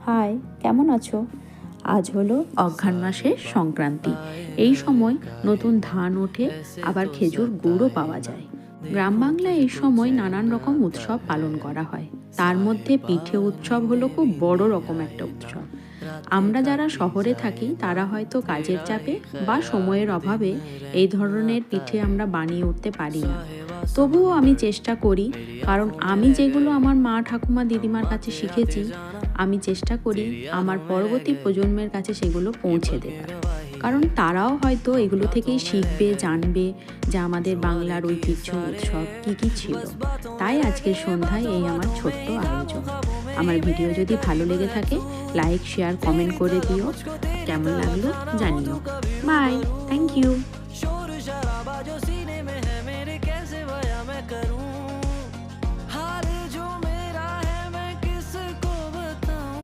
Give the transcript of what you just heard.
High, কেমন আছো? আজ হলো অঘ্রাণ মাসের সংক্রান্তি। এই সময় নতুন ধান ওঠে, আবার খেজুর গুড়ও পাওয়া যায়। গ্রাম বাংলায় এই সময় নানান রকম উৎসব পালন করা হয়। তার মধ্যে পিঠে উৎসব হলো খুব বড় রকম একটা উৎসব। আমরা যারা শহরে থাকি তারা হয়তো কাজের চাপে বা সময়ের অভাবে এই ধরনের পিঠে আমরা বানিয়ে উঠতে পারি না। তবুও আমি চেষ্টা করি, কারণ আমি যেগুলো আমার মা ঠাকুমা দিদিমার কাছে শিখেছি, আমি চেষ্টা করি আমার পরবর্তী প্রজন্মের কাছে সেগুলো পৌঁছে দেওয়ার। কারণ তারাও হয়তো এগুলো থেকেই শিখবে, জানবে যে আমাদের বাংলার ঐতিহ্য উৎসব কী কী ছিল। তাই আজকের সন্ধ্যায় এই আমার ছোট্ট আয়োজন। আমার ভিডিও যদি ভালো লেগে থাকে, লাইক শেয়ার কমেন্ট করে দিও। কেমন লাগলো জানিও। Bye, thank you.